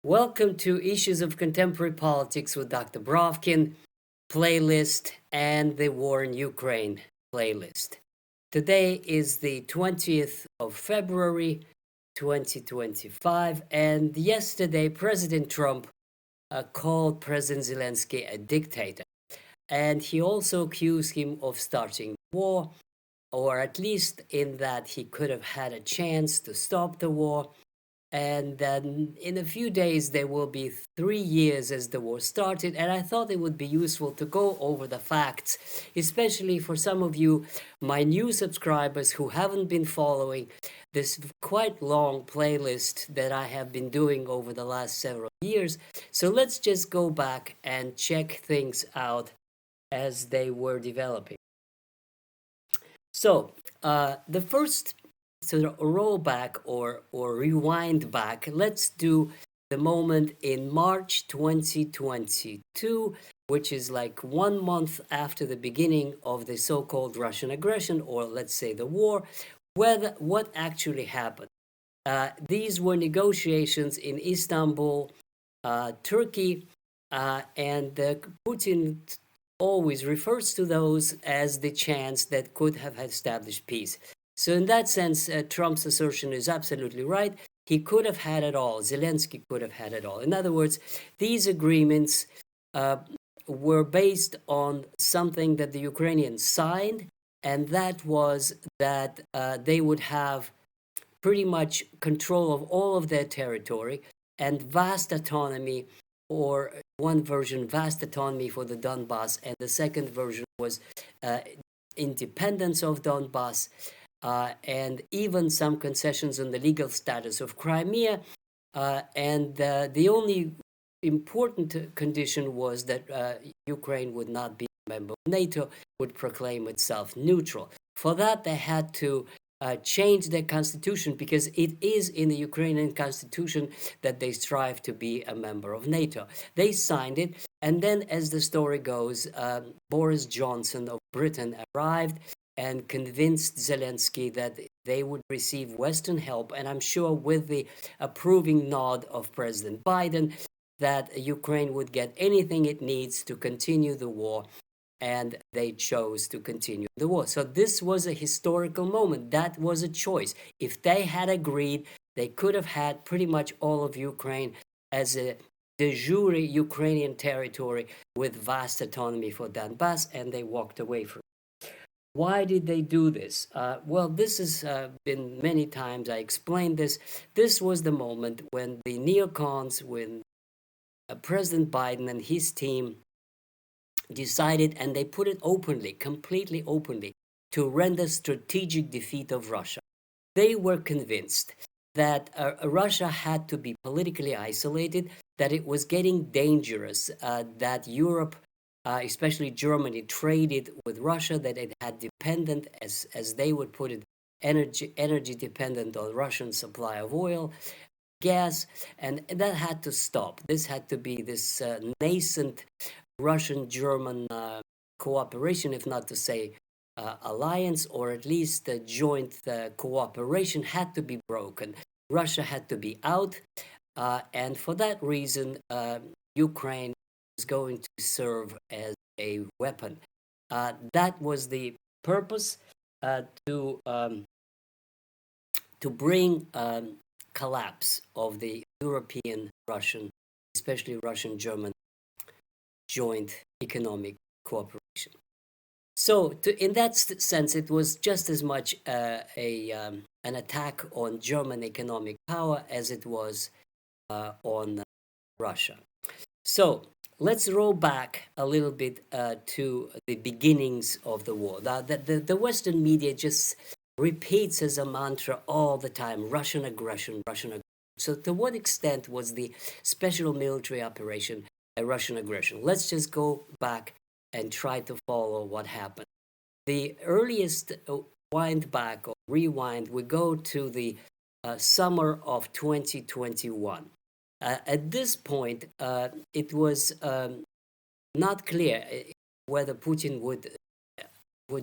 Welcome to Issues of Contemporary Politics with Dr. Brovkin playlist and the War in Ukraine playlist. Today is the 20th of February 2025, and yesterday President Trump called President Zelensky a dictator, and he also accused him of starting war, or at least in that he could have had a chance to stop the war. And then in a few days, there will be 3 years as the war started. And I thought it would be useful to go over the facts, especially for some of you, my new subscribers who haven't been following this quite long playlist that I have been doing over the last several years. So let's just go back and check things out as they were developing. So the first sort of roll back or rewind back, let's do the moment in March 2022, which is like 1 month after the beginning of the so-called Russian aggression, or let's say the war. What actually happened? These were negotiations in Istanbul, Turkey, and Putin always refers to those as the chance that could have established peace. So in that sense, Trump's assertion is absolutely right. He could have had it all. Zelensky could have had it all. In other words, these agreements were based on something that the Ukrainians signed, and that was that they would have pretty much control of all of their territory and vast autonomy, or one version, vast autonomy for the Donbass, and the second version was independence of Donbass. And even some concessions on the legal status of Crimea. And the only important condition was that Ukraine would not be a member of NATO, would proclaim itself neutral. For that, they had to change their constitution, because it is in the Ukrainian constitution that they strive to be a member of NATO. They signed it, and then, as the story goes, Boris Johnson of Britain arrived and convinced Zelensky that they would receive Western help, and I'm sure with the approving nod of President Biden, that Ukraine would get anything it needs to continue the war, and they chose to continue the war. So this was a historical moment. That was a choice. If they had agreed, they could have had pretty much all of Ukraine as a de jure Ukrainian territory with vast autonomy for Donbass, and they walked away from it. Why did they do this? Well, this has been many times I explained this. This was the moment when the neocons, when President Biden and his team decided, and they put it openly, completely openly, to render strategic defeat of Russia. They were convinced that Russia had to be politically isolated, that it was getting dangerous, that Europe, especially Germany, traded with Russia, that it had dependent, as they would put it, energy dependent on Russian supply of oil, gas, and that had to stop. This had to be this nascent Russian-German cooperation, if not to say alliance, or at least a joint cooperation, had to be broken. Russia had to be out, and for that reason, Ukraine was going to serve as a weapon. That was the purpose, to bring collapse of the European-Russian, especially Russian-German joint economic cooperation. So in that sense, it was just as much an attack on German economic power as it was on Russia. So let's roll back a little bit to the beginnings of the war. The Western media just repeats as a mantra all the time, Russian aggression, Russian aggression. So to what extent was the special military operation a Russian aggression? Let's just go back and try to follow what happened. The earliest wind back or rewind, we go to the summer of 2021. At this point, it was not clear whether Putin would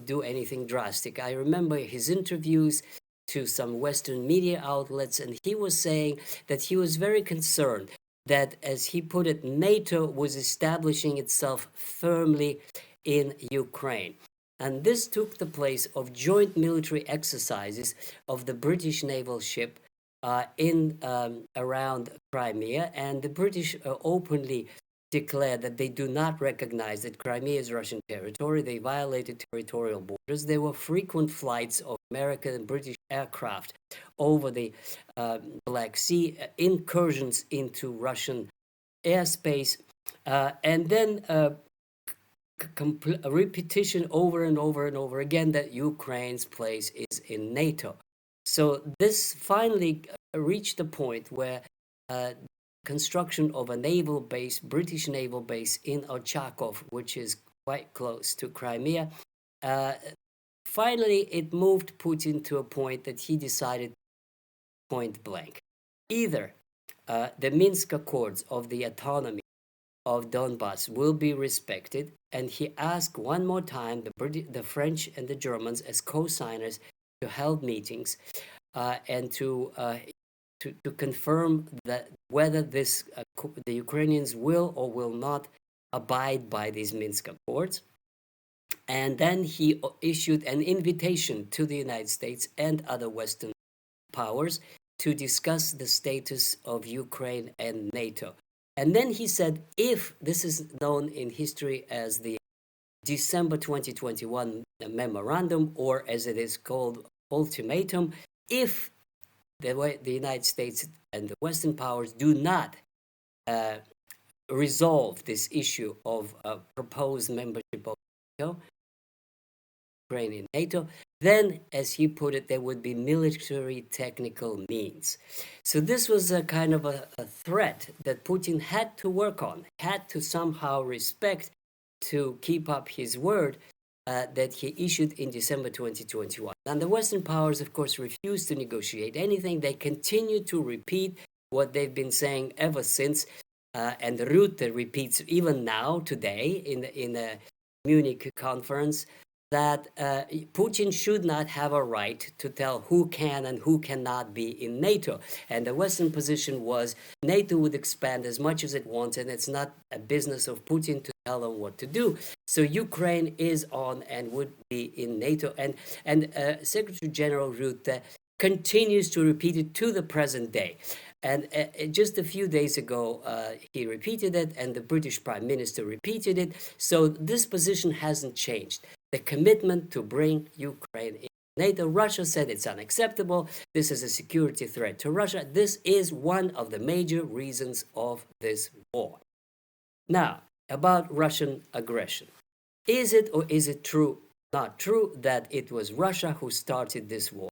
do anything drastic. I remember his interviews to some Western media outlets, and he was saying that he was very concerned that, as he put it, NATO was establishing itself firmly in Ukraine. And this took the place of joint military exercises of the British naval ship in around Crimea, and the British openly declared that they do not recognize that Crimea is Russian territory. They violated territorial borders. There were frequent flights of American and British aircraft over the Black Sea, incursions into Russian airspace, and then a repetition over and over and over again that Ukraine's place is in NATO. So this finally reached the point where construction of a naval base, British naval base in Ochakov, which is quite close to Crimea, finally it moved Putin to a point that he decided point blank. Either the Minsk Accords of the autonomy of Donbass will be respected, and he asked one more time the French and the Germans as co-signers to hold meetings and to confirm that whether the Ukrainians will or will not abide by these Minsk Accords. And then he issued an invitation to the United States and other Western powers to discuss the status of Ukraine and NATO. And then he said, if this is known in history as the December 2021 memorandum, or as it is called, ultimatum, if the United States and the Western powers do not resolve this issue of proposed membership of NATO, Ukraine in NATO, then, as he put it, there would be military technical means. So this was a kind of a threat that Putin had to work on, had to somehow respect to keep up his word that he issued in December 2021. And the Western powers, of course, refused to negotiate anything. They continued to repeat what they've been saying ever since, and Rutte repeats even now, today, in a Munich conference, that Putin should not have a right to tell who can and who cannot be in NATO. And the Western position was NATO would expand as much as it wants, and it's not a business of Putin to tell them what to do. So Ukraine is on and would be in NATO. And Secretary General Rutte continues to repeat it to the present day. And just a few days ago, he repeated it, and the British Prime Minister repeated it. So this position hasn't changed. The commitment to bring Ukraine in NATO. Russia said it's unacceptable. This is a security threat to Russia. This is one of the major reasons of this war. Now, about Russian aggression. Is it or is it true, not true, that it was Russia who started this war?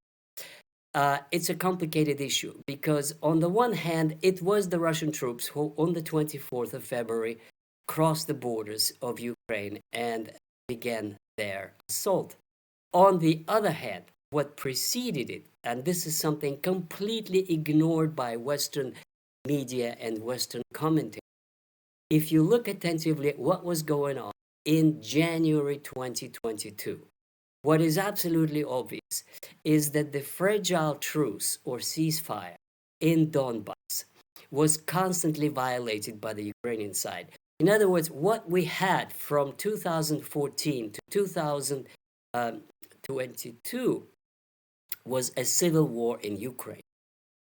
It's a complicated issue because, on the one hand, it was the Russian troops who, on the 24th of February, crossed the borders of Ukraine and began their assault. On the other hand, what preceded it, and this is something completely ignored by Western media and Western commentators, if you look attentively at what was going on in January 2022, what is absolutely obvious is that the fragile truce or ceasefire in Donbass was constantly violated by the Ukrainian side. In other words, what we had from 2014 to 2022 was a civil war in Ukraine,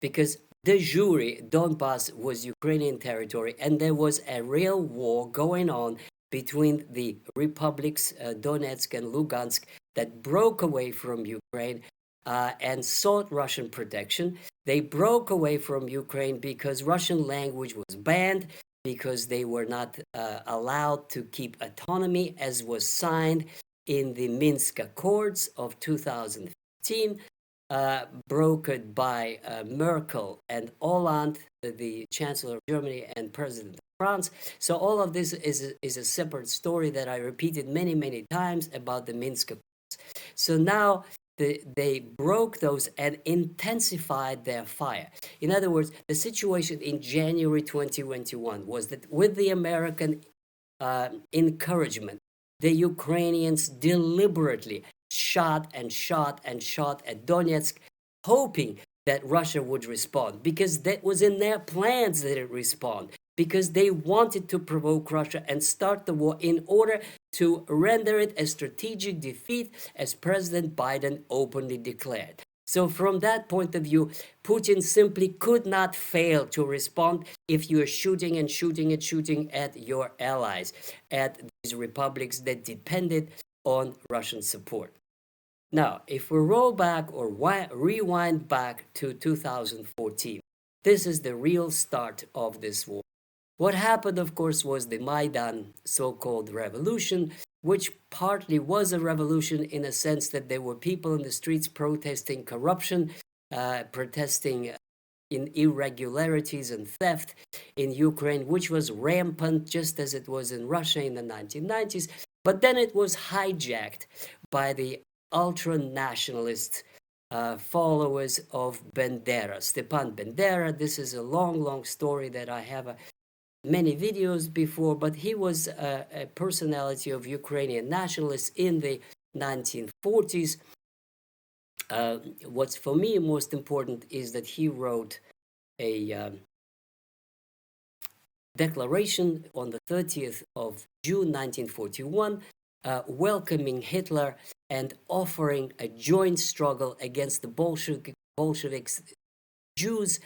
because de jure Donbass was Ukrainian territory, and there was a real war going on between the republics Donetsk and Lugansk that broke away from Ukraine and sought Russian protection. They broke away from Ukraine because Russian language was banned, because they were not allowed to keep autonomy, as was signed in the Minsk Accords of 2015, brokered by Merkel and Hollande, the Chancellor of Germany and President of France. So all of this is a separate story that I repeated many, many times about the Minsk Accords. So now they broke those and intensified their fire. In other words, the situation in January 2021 was that, with the American encouragement, the Ukrainians deliberately shot and shot and shot at Donetsk, hoping that Russia would respond, because that was in their plans that it respond. because they wanted to provoke Russia and start the war in order to render it a strategic defeat, as President Biden openly declared. So from that point of view, Putin simply could not fail to respond if you are shooting and shooting and shooting at your allies, at these republics that depended on Russian support. Now, if we roll back or rewind back to 2014, this is the real start of this war. What happened, of course, was the Maidan so-called revolution, which partly was a revolution in a sense that there were people in the streets protesting corruption, protesting in irregularities and theft in Ukraine, which was rampant just as it was in Russia in the 1990s. But then it was hijacked by the ultra-nationalist followers of Bandera, Stepan Bandera. This is a long, long story that I have many videos before, but he was a personality of Ukrainian nationalists in the 1940s. What's for me most important is that he wrote a declaration on the 30th of June 1941, welcoming Hitler and offering a joint struggle against the Bolsheviks, Jews,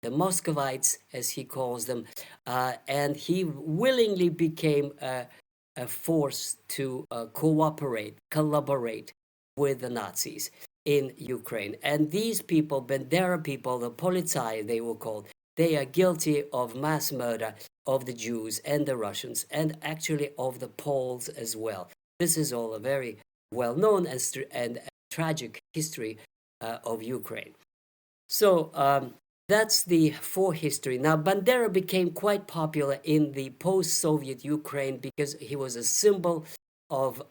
the Muscovites, as he calls them, and he willingly became a force to collaborate with the Nazis in Ukraine. And these people, Bandera people, the Polizei they were called, they are guilty of mass murder of the Jews and the Russians, and actually of the Poles as well. This is all a very well-known and tragic history of Ukraine. So that's the history. Now, Bandera became quite popular in the post-Soviet Ukraine because he was a symbol of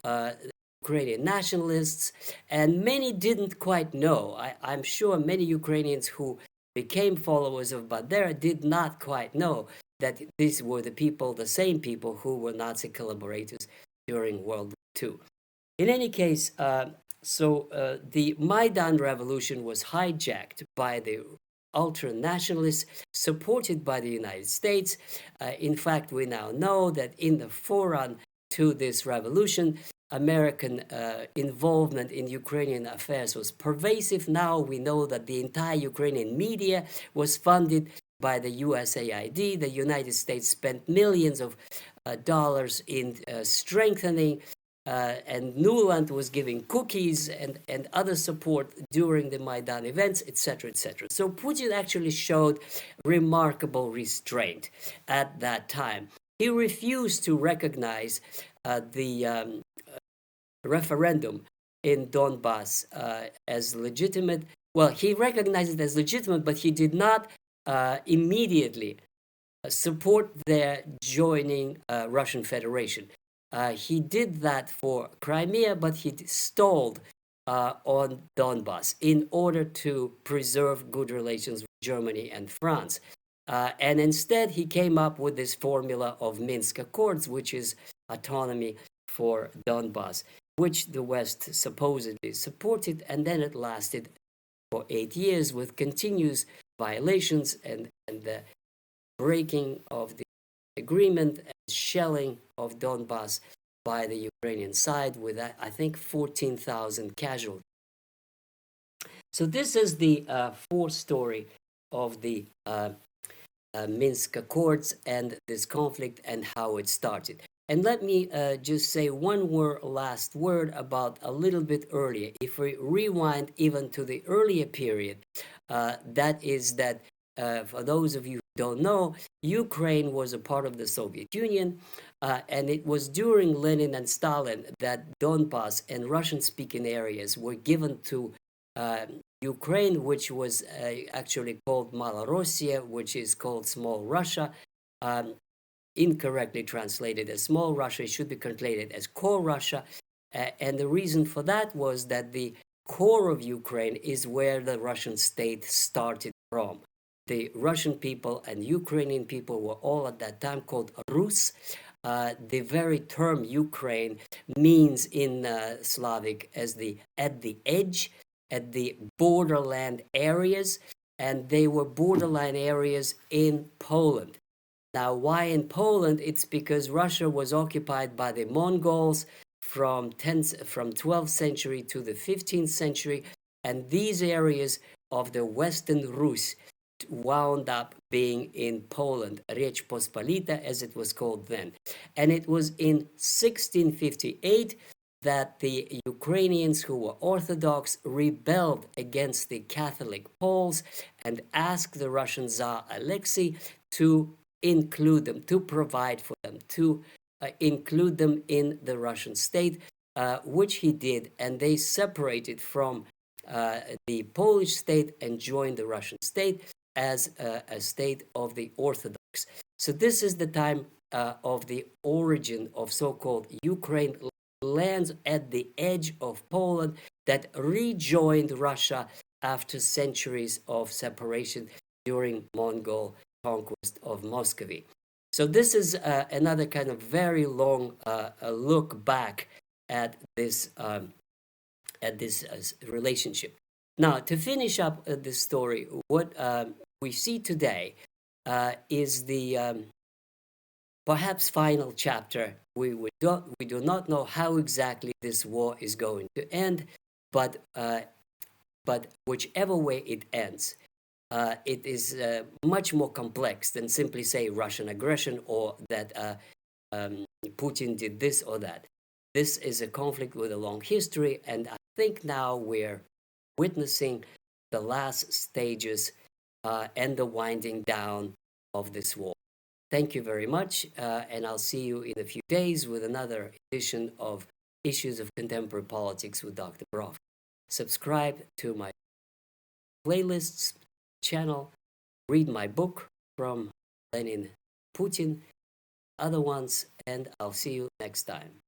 Ukrainian nationalists, and many didn't quite know. I'm sure many Ukrainians who became followers of Bandera did not quite know that these were the same people who were Nazi collaborators during World War II. In any case, the Maidan revolution was hijacked by the ultra-nationalists supported by the United States. In fact, we now know that in the forerun to this revolution, American involvement in Ukrainian affairs was pervasive. Now we know that the entire Ukrainian media was funded by the USAID. The United States spent millions of dollars in strengthening, and Nuland was giving cookies and other support during the Maidan events, etc., etc. So Putin actually showed remarkable restraint at that time. He refused to recognize the referendum in Donbass as legitimate. Well, he recognized it as legitimate, but he did not immediately support their joining Russian Federation. He did that for Crimea, but he stalled on Donbass in order to preserve good relations with Germany and France. And instead, he came up with this formula of Minsk Accords, which is autonomy for Donbass, which the West supposedly supported, and then it lasted for 8 years with continuous violations and the breaking of the agreement and shelling of Donbass by the Ukrainian side with, I think, 14,000 casualties. So this is the full story of the Minsk Accords and this conflict and how it started. And let me just say one last word about a little bit earlier. If we rewind even to the earlier period, that is that for those of you who don't know, Ukraine was a part of the Soviet Union, and it was during Lenin and Stalin that Donbass and Russian-speaking areas were given to Ukraine, which was actually called Malorussia, which is called Small Russia. Incorrectly translated as Small Russia, it should be translated as Core Russia. And the reason for that was that the core of Ukraine is where the Russian state started from. The Russian people and Ukrainian people were all at that time called Rus. The very term Ukraine means in Slavic as at the edge, at the borderland areas, and they were borderline areas in Poland. Now, why in Poland? It's because Russia was occupied by the Mongols from 12th century to the 15th century, and these areas of the Western Rus wound up being in Poland, Rzeczpospolita as it was called then. And it was in 1658 that the Ukrainians who were Orthodox rebelled against the Catholic Poles and asked the Russian Tsar Alexei to include them, to provide for them, to include them in the Russian state, which he did, and they separated from the Polish state and joined the Russian state as a state of the Orthodox. So this is the time of the origin of so-called Ukraine, lands at the edge of Poland that rejoined Russia after centuries of separation during Mongol conquest of Muscovy. So this is another kind of very long look back at this relationship. Now, to finish up this story, what we see today is the perhaps final chapter. We do not know how exactly this war is going to end, but whichever way it ends, it is much more complex than simply say Russian aggression or that Putin did this or that. This is a conflict with a long history, and I think now we're witnessing the last stages and the winding down of this war. Thank you very much, and I'll see you in a few days with another edition of Issues of Contemporary Politics with Dr. Broff. Subscribe to my playlists channel, read my book from Lenin Putin, other ones, and I'll see you next time.